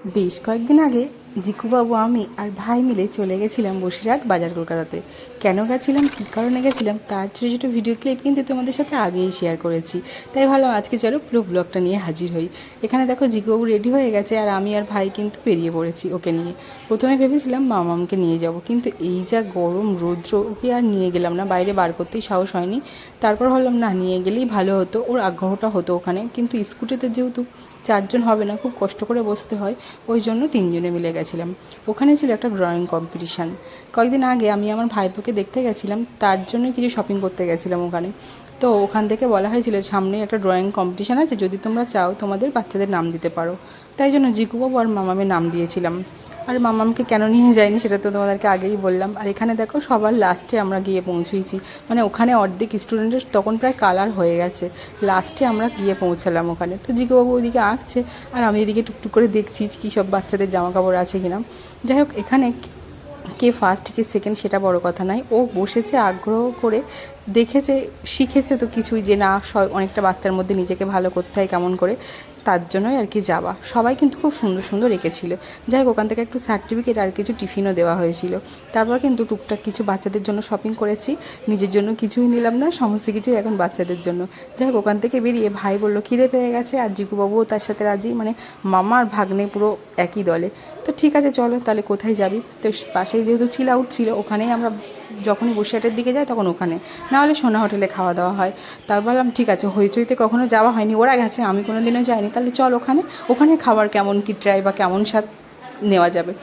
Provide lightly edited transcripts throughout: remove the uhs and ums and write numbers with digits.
বেশ কয়েকদিন আগে জিকুবাবু, আমি আর ভাই মিলে চলে গেছিলাম বসিরহাট বাজার কলকাতাতে। কেন গেছিলাম, কী কারণে গেছিলাম, তার ছোটো ছোটো ভিডিও ক্লিপ কিন্তু তোমাদের সাথে আগেই শেয়ার করেছি। তাই ভাবলাম আজকে চলো পুরো ব্লগটা নিয়ে হাজির হই। এখানে দেখো জিকুবাবু রেডি হয়ে গেছে আর আমি আর ভাই কিন্তু বেরিয়ে পড়েছি ওকে নিয়ে। প্রথমে ভেবেছিলাম মামামকে নিয়ে যাব, কিন্তু এই যা গরম রৌদ্র, ওকে আর নিয়ে গেলাম না, বাইরে বার করতেই সাহস হয়নি। তারপর ভাবলাম না, নিয়ে গেলেই ভালো হতো, ওর আগ্রহটা হতো ওখানে। কিন্তু স্কুটিতে যেহেতু চারজন হবে না, খুব কষ্ট করে বসতে হয়, ওই জন্য তিনজনে মিলে গেছিলাম। ওখানে ছিল একটা ড্রয়িং কম্পিটিশান। কয়েকদিন আগে আমি আমার ভাইপোকে দেখতে গেছিলাম, তার জন্য কিছু শপিং করতে গেছিলাম ওখানে। তো ওখান থেকে বলা হয়েছিল সামনে একটা ড্রয়িং কম্পিটিশান আছে, যদি তোমরা চাও তোমাদের বাচ্চাদের নাম দিতে পারো। তাই জন্য জিকুবাবু আর মামামের নাম দিয়েছিলাম। আর মামামকে কেন নিয়ে যায়নি সেটা তো তোমাদেরকে আগেই বললাম। আর এখানে দেখো সবার লাস্টে আমরা গিয়ে পৌঁছেছি, মানে ওখানে অর্ধেক স্টুডেন্টের তখন প্রায় কালার হয়ে গেছে, লাস্টে আমরা গিয়ে পৌঁছালাম ওখানে। তো জিকুবাবু ওইদিকে আঁকছে আর আমি এদিকে টুকটুক করে দেখছি কী সব বাচ্চাদের জামা কাপড় আছে কিনা। যাই হোক, এখানে কে ফার্স্ট কে সেকেন্ড সেটা বড় কথা নয়, ও বসেছে আগ্রহ করে, দেখেছে, শিখেছে তো কিছুই, যে না অনেকটা বাচ্চার মধ্যে নিজেকে ভালো করতে হয় কেমন করে, তার জন্যই আর কি যাওয়া। সবাই কিন্তু খুব সুন্দর সুন্দর এঁকেছিল। যাই হোক, ওখান থেকে একটু সার্টিফিকেট আর কিছু টিফিনও দেওয়া হয়েছিল। তারপর কিন্তু টুকটাক কিছু বাচ্চাদের জন্য শপিং করেছি, নিজের জন্য কিছুই নিলাম না, সমস্ত কিছুই এখন বাচ্চাদের জন্য। যাই হোক, ওখান থেকে বেরিয়ে ভাই বললো খিদে পেয়ে গেছে, আর জিকুবাবুও তার সাথে রাজি, মানে মামা আর ভাগ্নে পুরো একই দলে। তো ঠিক আছে চলো তাহলে, কোথায় যাবি? তো পাশেই যেহেতু চিল আউট ছিল, ওখানেই আমরা যখনই বসিরহাটের দিকে যাই তখন ওখানে, নাহলে সোনা হোটেলে খাওয়া দাওয়া হয়। তারপর বললাম ঠিক আছে, হইচইতে কখনো যাওয়া হয়নি, ওরা গেছে আমি কোনো দিনও যাইনি, তাহলে চল ওখানে, ওখানে খাবার কেমন কী ট্রাই বা কেমন স্বাদ নেওয়া যাবে।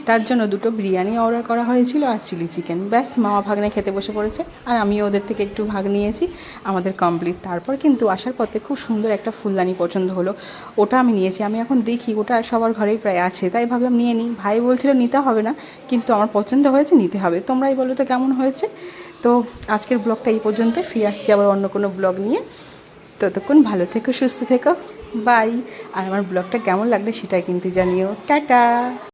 তার জন্য দুটো বিরিয়ানি অর্ডার করা হয়েছিল আর চিলি চিকেন। ব্যাস, মামা ভাগ্নে খেতে বসে পড়েছে আর আমিও ওদের থেকে একটু ভাগ নিয়েছি। আমাদের কমপ্লিট। তারপর কিন্তু আসার পথে খুব সুন্দর একটা ফুলদানি পছন্দ হলো, ওটা আমি নিয়েছি। আমি এখন দেখি ওটা সবার ঘরেই প্রায় আছে, তাই ভাবলাম নিয়ে নিই। ভাই বলছিল নিতে হবে না, কিন্তু আমার পছন্দ হয়েছে, নিতে হবে। তোমরাই বলো তো কেমন হয়েছে। তো আজকের ব্লগটা এই পর্যন্ত, ফিরে আসছি আবার অন্য কোনো ব্লগ নিয়ে। ততক্ষণ ভালো থেকো, সুস্থ থেকো, বাই। আর আমার ব্লগটা কেমন লাগলো সেটাই কিন্তু জানিও। টাটা।